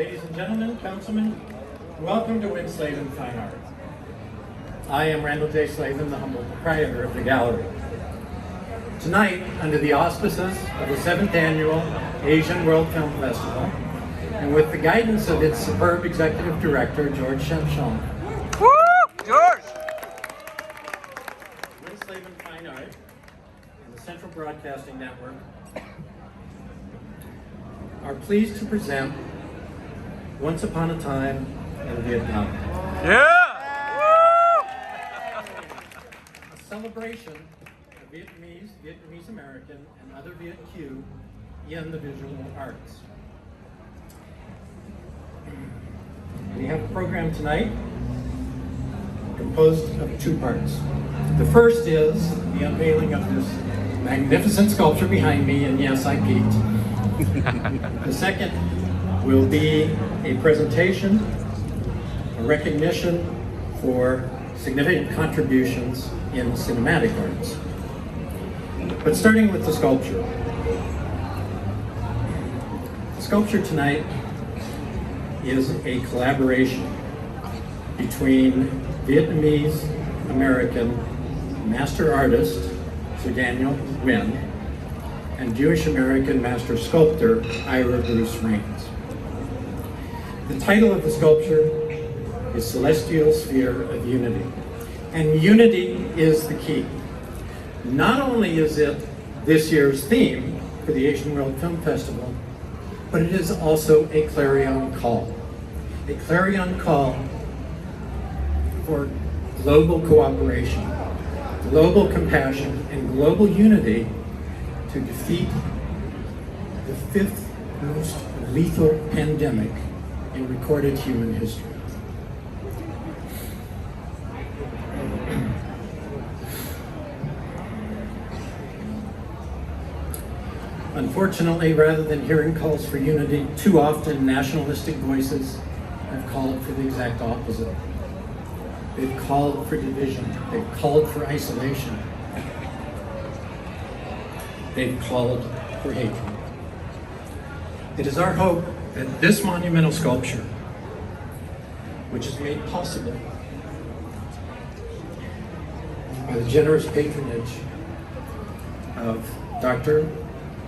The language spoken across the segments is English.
Ladies and gentlemen, councilmen, welcome to Winn Slavin Fine Art. I am Randall J. Slavin, the humble proprietor of the gallery. Tonight, under the auspices of the 7th Annual Asian World Film Festival, and with the guidance of its superb executive director, George Shemshon. Woo! George! Winn Slavin Fine Art and the Central Broadcasting Network are pleased to present Once Upon a Time in Vietnam. Yeah! Woo! A celebration of Vietnamese American, and other Viet Q in the visual arts. We have a program tonight composed of 2 parts. The first is the unveiling of this magnificent sculpture behind me, and yes, I peeked. The second will be a presentation, a recognition for significant contributions in cinematic arts. But starting with the sculpture. The sculpture tonight is a collaboration between Vietnamese American master artist Sir Daniel Winn and Jewish American master sculptor Ira Bruce Rains. The title of the sculpture is Celestial Sphere of Unity. And unity is the key. Not only is it this year's theme for the Asian World Film Festival, but it is also a clarion call. A clarion call for global cooperation, global compassion, and global unity to defeat the 5th most lethal pandemic in recorded human history. Unfortunately, rather than hearing calls for unity, too often nationalistic voices have called for the exact opposite. They've called for division. They've called for isolation. They've called for hatred. It is our hope that this monumental sculpture, which is made possible by the generous patronage of Dr.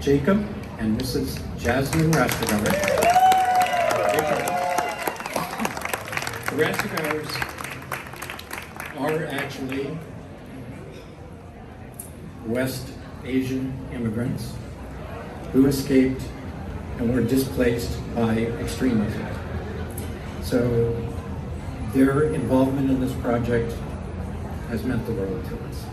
Jacob and Mrs. Jasmine Rastegar. The Rastegars are actually West Asian immigrants who escaped and were displaced by extremism. So their involvement in this project has meant the world to us.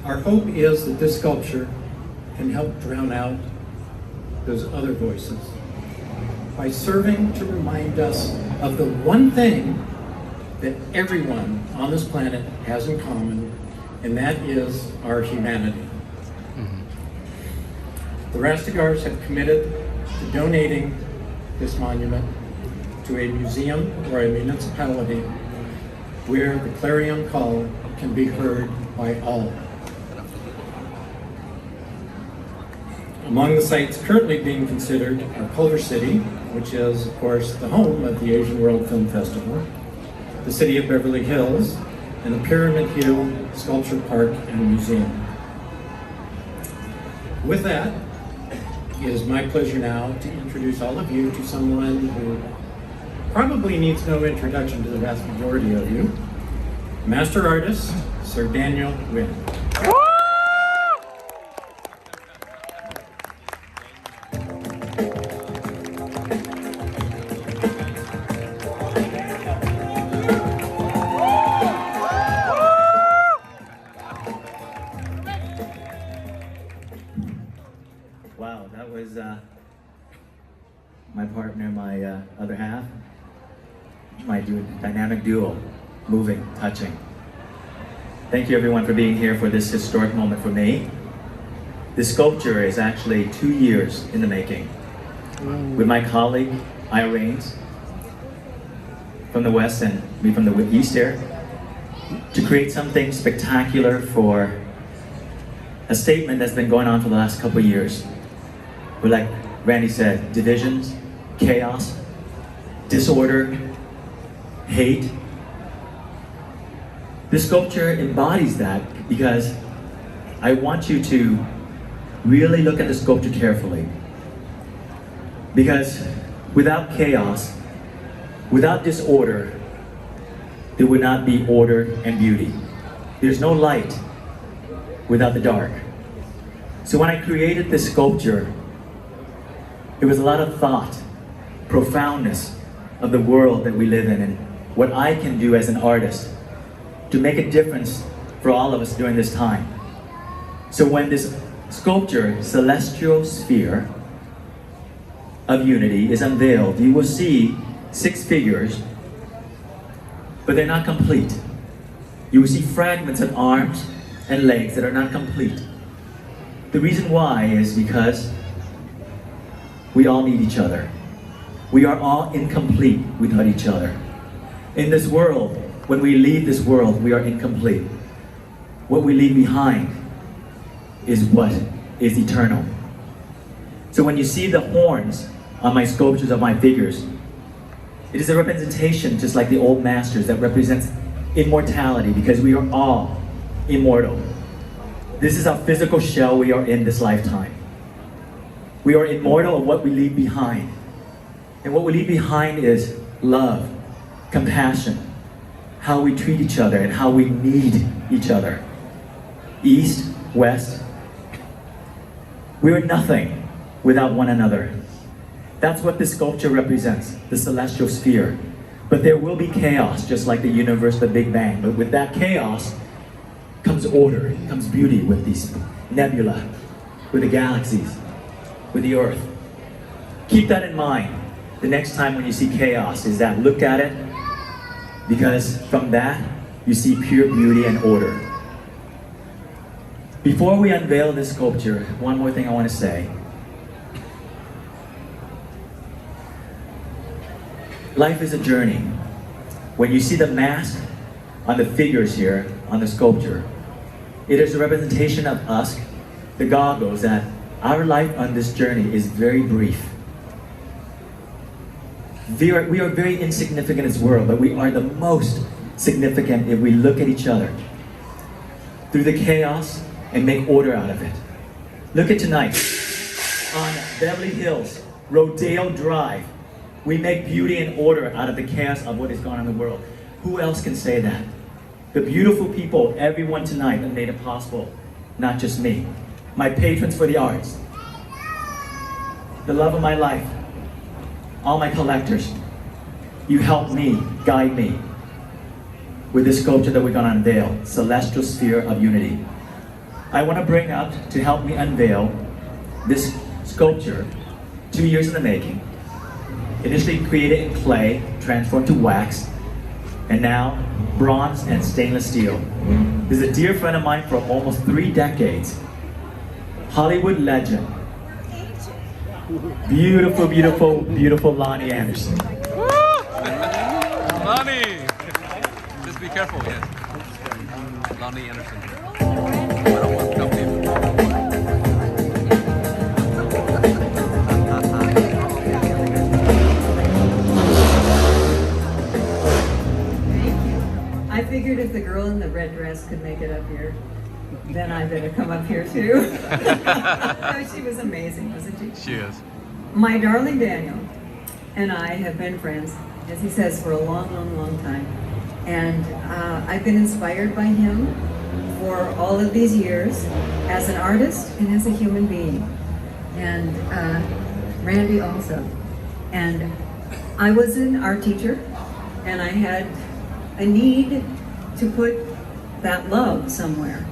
Our hope is that this sculpture can help drown out those other voices by serving to remind us of the one thing that everyone on this planet has in common, and that is our humanity. The Rastegars have committed to donating this monument to a museum or a municipality where the clarion call can be heard by all. Among the sites currently being considered are Culver City, which is, of course, the home of the Asian World Film Festival, the city of Beverly Hills, and the Pyramid Hill Sculpture Park and Museum. With that, it is my pleasure now to introduce all of you to someone who probably needs no introduction to the vast majority of you, master artist, Sir Daniel Winn. Wow, that was my partner, my other half, my dynamic duo, moving, touching. Thank you everyone for being here for this historic moment for me. This sculpture is actually 2 years in the making. With my colleague, Ira Rains, from the West and me from the East here, to create something spectacular for a statement that's been going on for the last couple of years. But like Randy said, divisions, chaos, disorder, hate. This sculpture embodies that because I want you to really look at the sculpture carefully. Because without chaos, without disorder, there would not be order and beauty. There's no light without the dark. So when I created this sculpture, it was a lot of thought, profoundness of the world that we live in and what I can do as an artist to make a difference for all of us during this time. So when this sculpture, Celestial Sphere of Unity, is unveiled, you will see 6 figures, but they're not complete. You will see fragments of arms and legs that are not complete. The reason why is because we all need each other. We are all incomplete without each other. In this world, when we leave this world, we are incomplete. What we leave behind is what is eternal. So when you see the horns on my sculptures of my figures, it is a representation, just like the old masters, that represents immortality, because we are all immortal. This is our physical shell we are in this lifetime. We are immortal of what we leave behind. And what we leave behind is love, compassion, how we treat each other and how we need each other. East, West, we are nothing without one another. That's what this sculpture represents, the celestial sphere. But there will be chaos, just like the universe, the Big Bang. But with that chaos comes order, comes beauty with these nebula, with the galaxies, with the earth. Keep that in mind the next time when you see chaos, is that look at it, because from that you see pure beauty and order. Before we unveil this sculpture, one more thing I want to say. Life is a journey. When you see the mask on the figures here, on the sculpture, it is a representation of us, the goggles, that our life on this journey is very brief. We are very insignificant in this world, but we are the most significant if we look at each other through the chaos and make order out of it. Look at tonight. On Beverly Hills, Rodeo Drive, we make beauty and order out of the chaos of what is going on in the world. Who else can say that? The beautiful people, everyone tonight that made it possible, not just me. My patrons for the arts, the love of my life, all my collectors. You helped me, guide me with this sculpture that we're going to unveil, Celestial Sphere of Unity. I want to bring up, to help me unveil this sculpture, 2 years in the making. Initially created in clay, transformed to wax, and now bronze and stainless steel. This is a dear friend of mine for almost 3 decades. Hollywood legend. Beautiful, beautiful, beautiful Lonnie Anderson. Lonnie! Just be careful, yes. Lonnie Anderson. I don't want to come in. I figured if the girl in the red dress could make it up here, then I better come up here too. She was amazing, wasn't she? She is. My darling Daniel and I have been friends, as he says, for a long, long, long time. And I've been inspired by him for all of these years as an artist and as a human being. And Randy also. And I was an art teacher, and I had a need to put that love somewhere,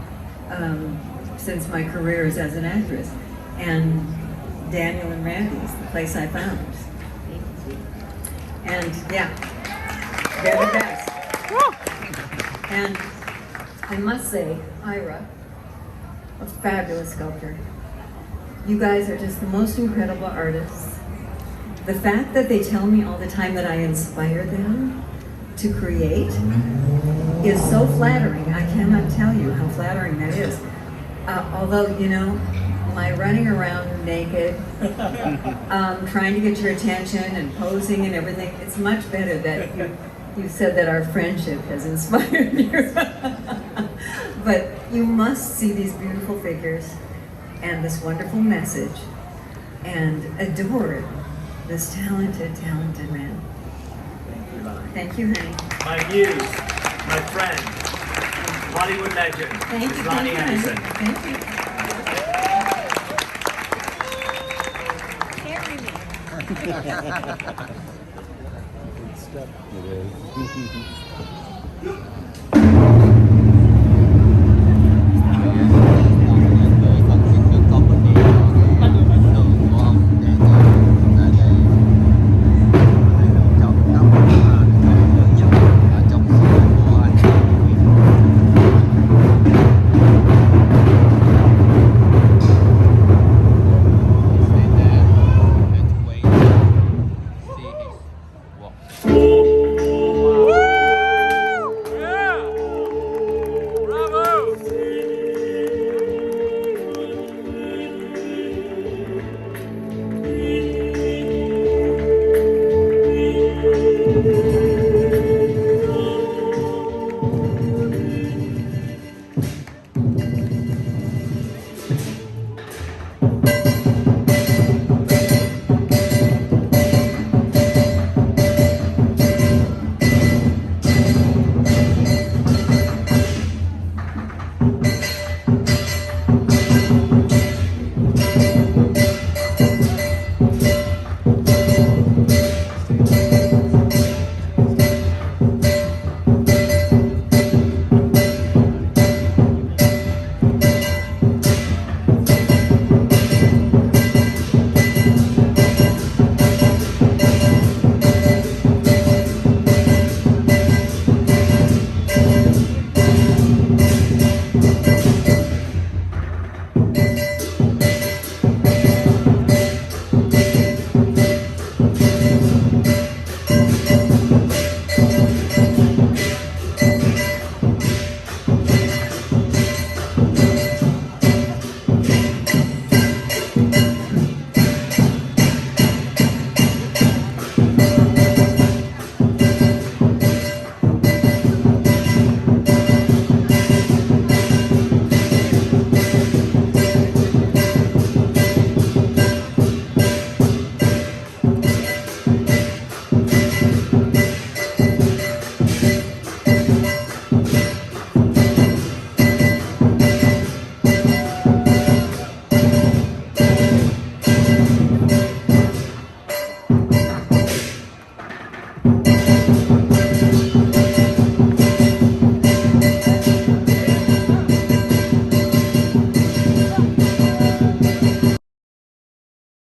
since my career is as an actress. And Daniel and Randy is the place I found. And yeah, they're the best. And I must say, Ira, a fabulous sculptor. You guys are just the most incredible artists. The fact that they tell me all the time that I inspire them to create is so flattering. I cannot tell you how flattering that is. Although, you know, my running around naked, trying to get your attention and posing and everything, it's much better that you said that our friendship has inspired you. But you must see these beautiful figures and this wonderful message and adore this talented, talented man. Thank you, Lonnie. Thank you, honey. My muse, my friend, Bollywood legend, Thank you, Lonnie honey. Anderson. Thank you. It is.